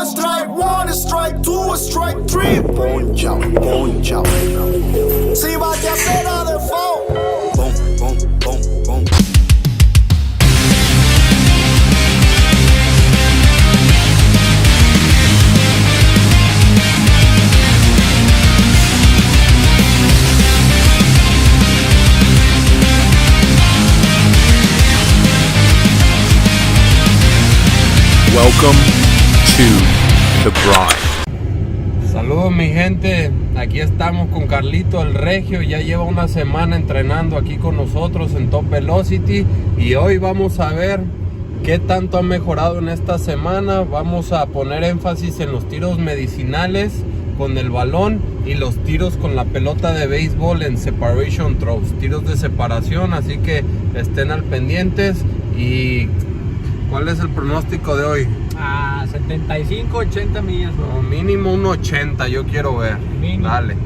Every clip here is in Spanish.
Strike one, strike two, strike three. Poncha, poncha. Si va que hacer a default. Boom, boom, boom, boom. Welcome to the grind. Saludos mi gente, aquí estamos con Carlito el Regio, ya lleva una semana entrenando aquí con nosotros en Top Velocity y hoy vamos a ver qué tanto ha mejorado en esta semana. Vamos a poner énfasis en los tiros medicinales con el balón y los tiros con la pelota de béisbol en separation throws, tiros de separación, así que estén al pendientes. Y ¿cuál es el pronóstico de hoy? 75, 80 millas. No, mínimo un 80 yo quiero ver. Mínimo. Dale.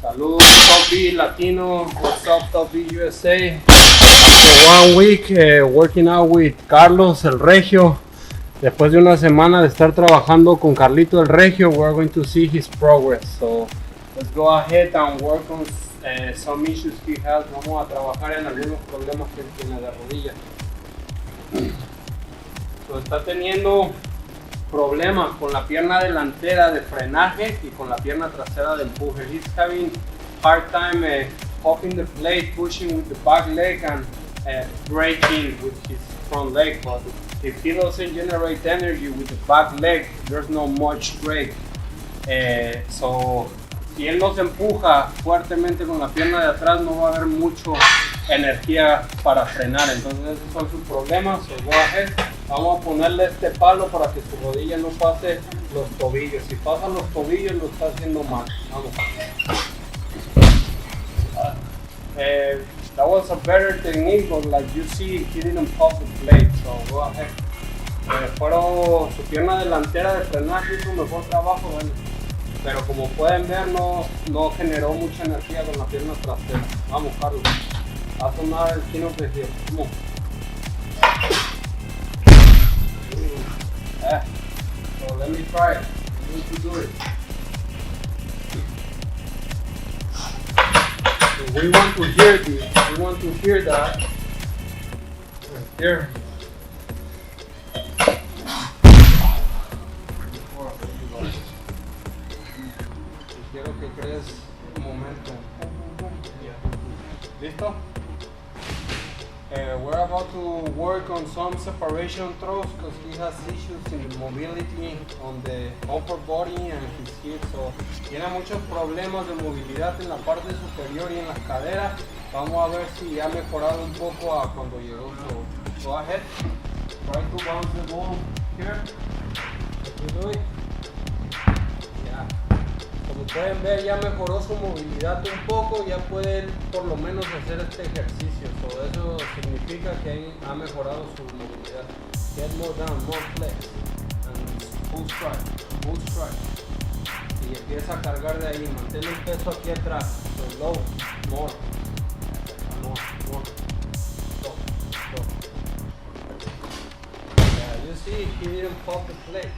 Saludos Top B Latino, what's up Top B USA. After 1 week working out with Carlos el Regio. Después de una semana de estar trabajando con Carlito el Regio, we're going to see his progress. So let's go ahead and work on some issues he has. Vamos a trabajar en algunos problemas que él tiene de rodilla. Está teniendo problemas con la pierna delantera de frenaje y con la pierna trasera de empuje. He's having hard time hopping the plate, pushing with the back leg and braking with his front leg. But if he doesn't generate energy with the back leg, there's no much brake. So si él no se empuja fuertemente con la pierna de atrás, no va a haber mucho energía para frenar. Entonces esos son sus problemas. So go ahead. Vamos a ponerle este palo para que su rodilla no pase los tobillos. Si pasa los tobillos lo está haciendo mal. Vamos. That was a better technique, but like you see, he didn't pop the plate. So go ahead. Pero su pierna delantera de frenaje hizo un mejor trabajo, ¿vale? Pero como pueden ver, no generó mucha energía con la pierna trasera. Vamos, Carlos. Haz sonar el kino de here. Come on. So let me try it. I need to do it. So we want to hear this. We want to hear that. Right there. Quiero que crees un momento. ¿Listo? We're about to work on some separation throws because he has issues in mobility on the upper body and his hips. So tiene muchos problemas de movilidad en la parte superior y en las caderas. Vamos a ver si ha mejorado un poco a cuando llegó. So go ahead. Try to bounce the ball here. You do it. Yeah. Como pueden ver, ya mejoró su movilidad un poco, ya puede por lo menos hacer este ejercicio. So, eso significa que ha mejorado su movilidad. Get more down, more flex, and pull strike. Y empieza a cargar de ahí, mantén el peso aquí atrás. So low, more. Stop. Yeah, you see, he didn't pop the plate.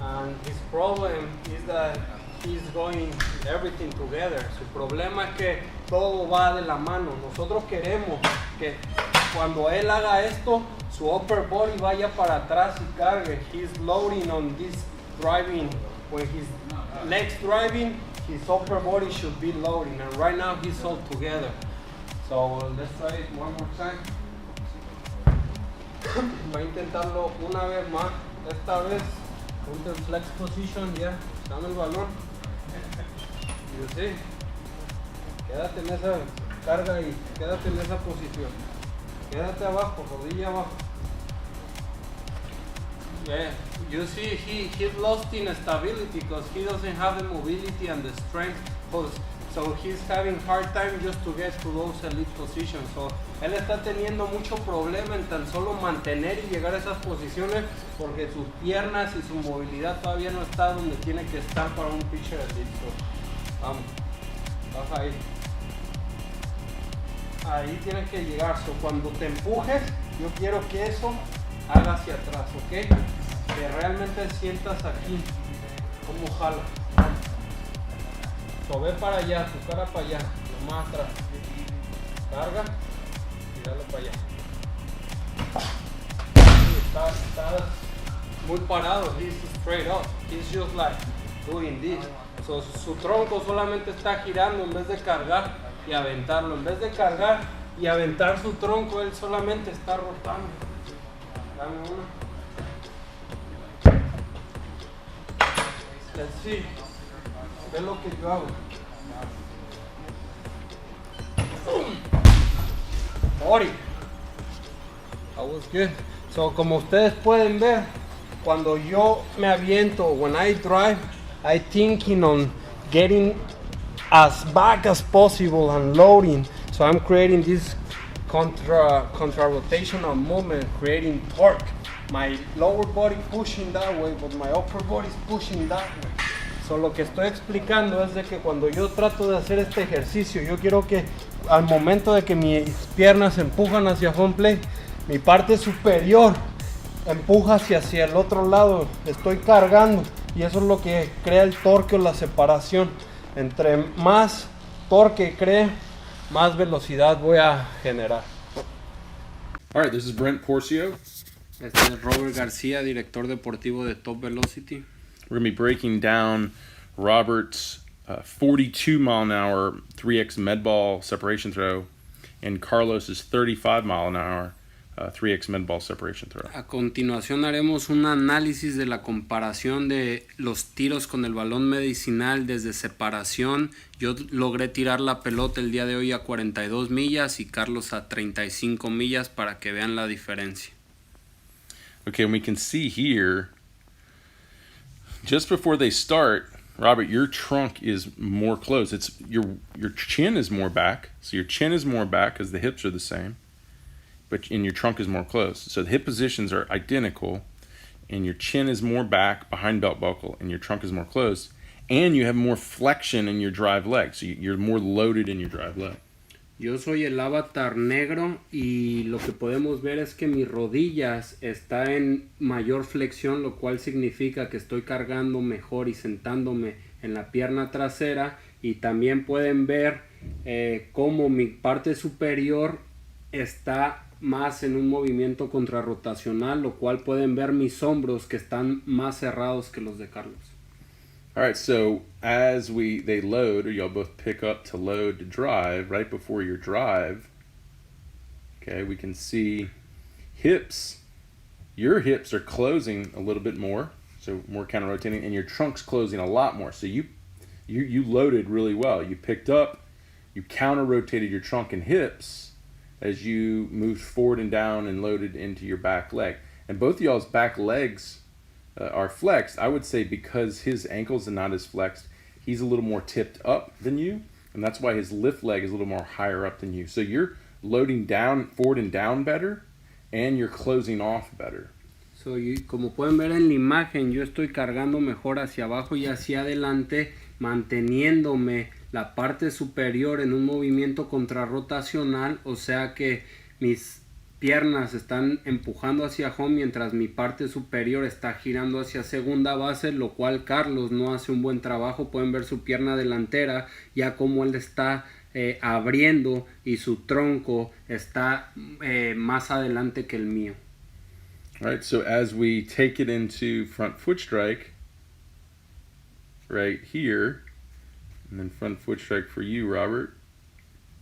And his problem is that he's going everything together. Su problema es que todo va de la mano. Nosotros queremos que cuando él haga esto, su upper body vaya para atrás y cargue. He's loading on this driving. When his legs driving, his upper body should be loading. And right now he's all together. So let's try it one more time. Voy a intentarlo una vez más. Esta vez ponte en flex position, ya. Dame el balón. You see? Quédate en esa carga y quédate en esa posición. Quédate abajo, rodilla abajo. Yeah, you see he's lost in stability because he doesn't have the mobility and the strength. So he's having hard time just to get to those elite positions. So él está teniendo mucho problema en tan solo mantener y llegar a esas posiciones porque sus piernas y su movilidad todavía no está donde tiene que estar para un pitcher elite. So, vamos, baja ahí. Ahí tienes que llegar. So, cuando te empujes, yo quiero que eso haga hacia atrás, ¿ok? que realmente sientas aquí cómo jala. So, ve para allá, tu cara para allá, lo más atrás. Carga y dale para allá. Estás muy parado, he's straight up. He's just like doing this. So, su tronco solamente está girando en vez de cargar y aventarlo. En vez de cargar y aventar su tronco, él solamente está rotando. Dame uno. Así. Ve lo que yo hago. 40. That was good. So, como ustedes pueden ver, cuando yo me aviento, when I drive, I thinking on getting as back as possible and loading. So I'm creating this contra-rotational movement, creating torque. My lower body pushing that way, but my upper body is pushing that way. So, lo que estoy explicando es de que cuando yo trato de hacer este ejercicio, yo quiero que al momento de que mis piernas se empujan hacia home plate, mi parte superior empuja hacia el otro lado, estoy cargando, y eso es lo que crea el torque o la separación. Entre más torque cree, más velocidad voy a generar. All right, this is Brent Porcio. Este es Robert García, director deportivo de Top Velocity. We're going to be breaking down Robert's 42 mile an hour 3x med ball separation throw and Carlos's 35 mile an hour 3x med ball separation throw. A continuación haremos un análisis de la comparación de los tiros con el balón medicinal desde separación. Yo logré tirar la pelota el día de hoy a 42 millas y Carlos a 35 millas para que vean la diferencia. Okay, and we can see here, just before they start, Robert, your trunk is more closed. It's your chin is more back, so your chin is more back because the hips are the same, and your trunk is more closed. So the hip positions are identical, and your chin is more back behind belt buckle, and your trunk is more closed, and you have more flexion in your drive leg, so you're more loaded in your drive leg. Yo soy el avatar negro y lo que podemos ver es que mis rodillas está en mayor flexión, lo cual significa que estoy cargando mejor y sentándome en la pierna trasera, y también pueden ver cómo mi parte superior está más en un movimiento contrarrotacional, lo cual pueden ver mis hombros que están más cerrados que los de Carlos. All right, so as they load, or y'all both pick up to load to drive, right before your drive, okay, we can see hips. Your hips are closing a little bit more, so more counter-rotating, and your trunk's closing a lot more. So you loaded really well. You picked up, you counter-rotated your trunk and hips as you moved forward and down and loaded into your back leg. And both of y'all's back legs are flexed. I would say because his ankles are not as flexed, he's a little more tipped up than you, and that's why his lift leg is a little more higher up than you. So you're loading down, forward and down better, and you're closing off better. So, como pueden ver en la imagen, yo estoy cargando mejor hacia abajo y hacia adelante, manteniéndome la parte superior en un movimiento contrarrotacional, o sea que mis piernas están empujando hacia home mientras mi parte superior está girando hacia segunda base, lo cual Carlos no hace un buen trabajo. Pueden ver su pierna delantera, ya como él está abriendo, y su tronco está más adelante que el mío. All right, so as we take it into front foot strike, right here, and then front foot strike for you, Robert,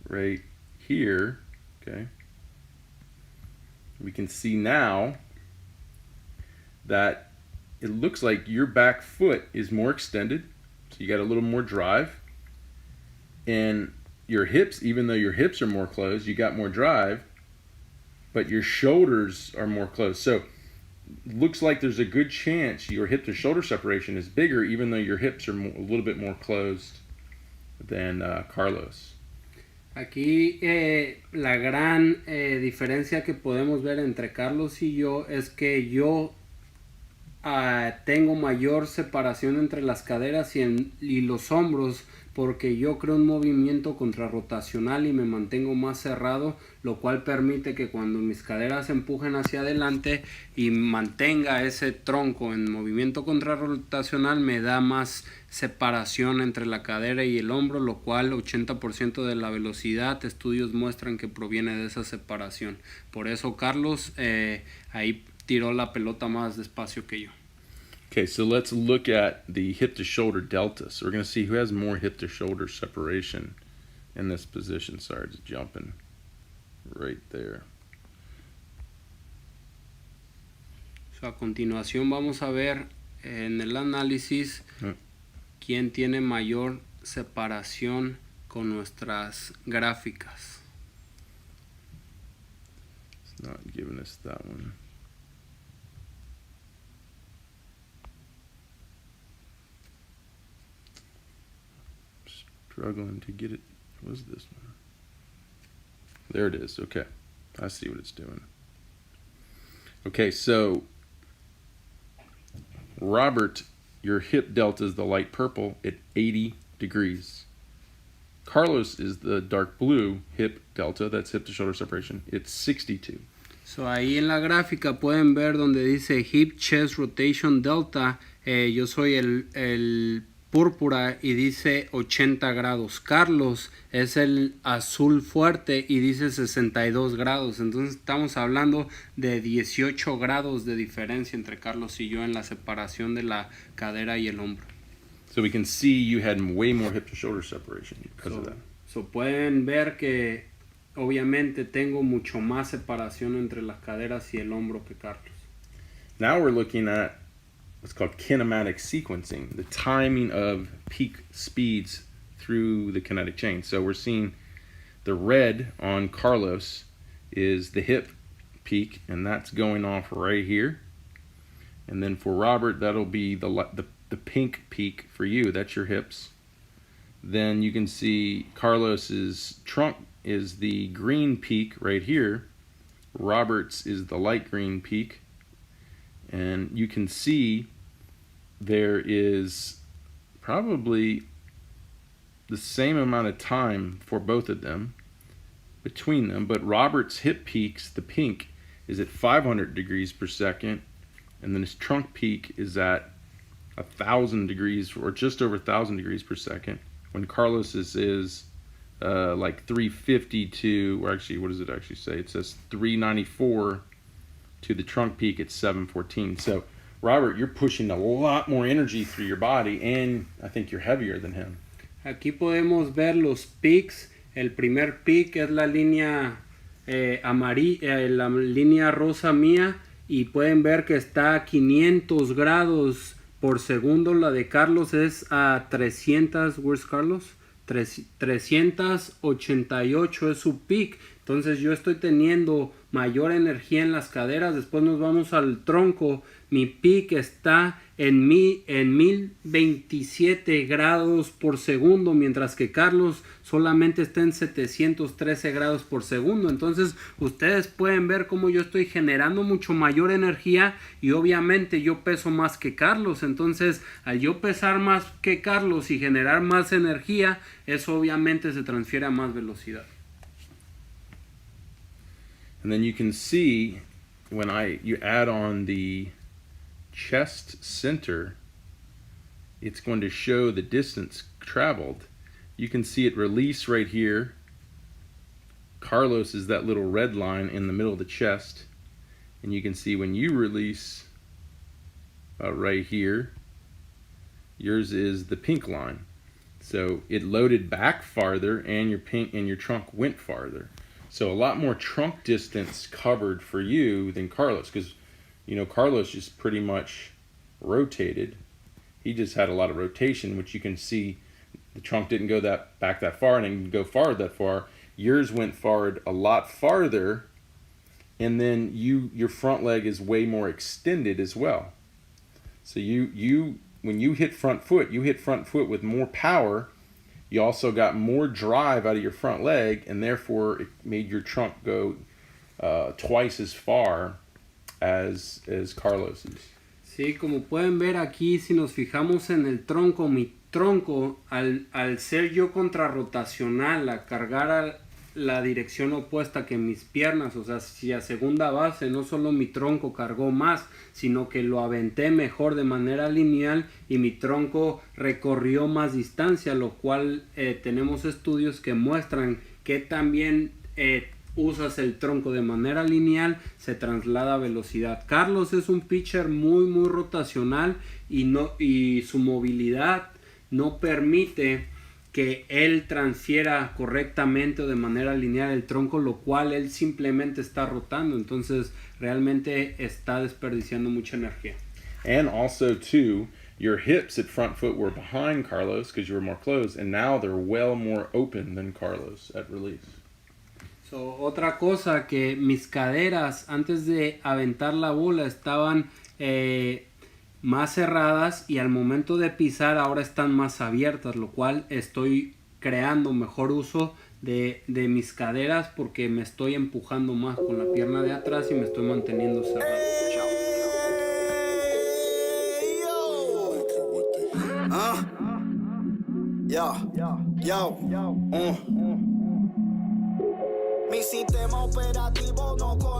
right here, okay. We can see now that it looks like your back foot is more extended, so you got a little more drive, and your hips, even though your hips are more closed, you got more drive, but your shoulders are more closed. So looks like there's a good chance your hip to shoulder separation is bigger, even though your hips are a little bit more closed than Carlos. Aquí la gran diferencia que podemos ver entre Carlos y yo es que yo tengo mayor separación entre las caderas y los hombros, porque yo creo un movimiento contrarrotacional y me mantengo más cerrado, lo cual permite que cuando mis caderas empujen hacia adelante y mantenga ese tronco en movimiento contrarrotacional, me da más separación entre la cadera y el hombro, lo cual 80% de la velocidad, estudios muestran que proviene de esa separación. Por eso Carlos ahí tiró la pelota más despacio que yo. Okay, so let's look at the hip to shoulder delta. So we're going to see who has more hip to shoulder separation in this position. Sorry, it's jumping right there. So, a continuación vamos a ver en el análisis quién tiene mayor separación con nuestras gráficas. It's not giving us that one. Struggling to get it. What was this one? There it is. Okay. I see what it's doing. Okay, so Robert, your hip delta is the light purple at 80 degrees. Carlos is the dark blue hip delta, that's hip to shoulder separation. It's 62. So, ahí en la gráfica pueden ver donde dice hip chest rotation delta. Yo soy el púrpura y dice 80 grados. Carlos es el azul fuerte y dice 62 grados. Entonces estamos hablando de 18 grados de diferencia entre Carlos y yo en la separación de la cadera y el hombro. So we can see you had way more hip to shoulder separation because of that. So pueden ver que obviamente tengo mucho más separación entre las caderas y el hombro que Carlos. Now we're looking at what's called kinematic sequencing, the timing of peak speeds through the kinetic chain. So we're seeing the red on Carlos is the hip peak, and that's going off right here. And then for Robert, that'll be the pink peak for you. That's your hips. Then you can see Carlos's trunk is the green peak right here. Robert's is the light green peak. And you can see there is probably the same amount of time for both of them between them, but Robert's hip peaks, the pink, is at 500 degrees per second, and then his trunk peak is at 1,000 degrees or just over 1,000 degrees per second, when Carlos's is like 350 to, or actually, what does it actually say? It says 394 to the trunk peak at 714. So Robert, you're pushing a lot more energy through your body, and I think you're heavier than him. Aquí podemos ver los peaks. El primer peak es la línea amarilla, la línea rosa mía, y pueden ver que está a 500 grados por segundo. La de Carlos es a 300, where's Carlos? 388 es su peak. Entonces yo estoy teniendo mayor energía en las caderas. Después nos vamos al tronco. Mi peak está en 1027 grados por segundo, mientras que Carlos solamente está en 713 grados por segundo. Entonces ustedes pueden ver cómo yo estoy generando mucho mayor energía, y obviamente yo peso más que Carlos. Entonces al yo pesar más que Carlos y generar más energía, eso obviamente se transfiere a más velocidad. And then you can see when you add on the chest center, it's going to show the distance traveled. You can see it release right here. Carlos is that little red line in the middle of the chest, and you can see when you release right here, yours is the pink line. So it loaded back farther, and your trunk went farther. So a lot more trunk distance covered for you than Carlos, because Carlos just pretty much rotated. He just had a lot of rotation, which you can see the trunk didn't go back that far and didn't go forward that far. Yours went forward a lot farther, and then your front leg is way more extended as well. So when you hit front foot with more power. You also got more drive out of your front leg, and therefore it made your trunk go twice as far as Carlos's. Sí, como pueden ver aquí, si nos fijamos en el tronco, mi tronco, al ser yo contrarrotacional, a cargar a la dirección opuesta que mis piernas, o sea, si a segunda base no solo mi tronco cargó más, sino que lo aventé mejor de manera lineal y mi tronco recorrió más distancia, lo cual tenemos estudios que muestran que también usas el tronco de manera lineal, se traslada a velocidad. Carlos es un pitcher muy rotacional y su movilidad no permite que él transfiera correctamente o de manera lineal el tronco, lo cual él simplemente está rotando, entonces realmente está desperdiciando mucha energía. And also too, your hips at front foot were behind Carlos because you were more closed, and now they're well more open than Carlos at release. Otra cosa, que mis caderas antes de aventar la bola estaban más cerradas y al momento de pisar ahora están más abiertas, lo cual estoy creando mejor uso de mis caderas porque me estoy empujando más con la pierna de atrás y me estoy manteniendo cerrado. Mi sistema operativo no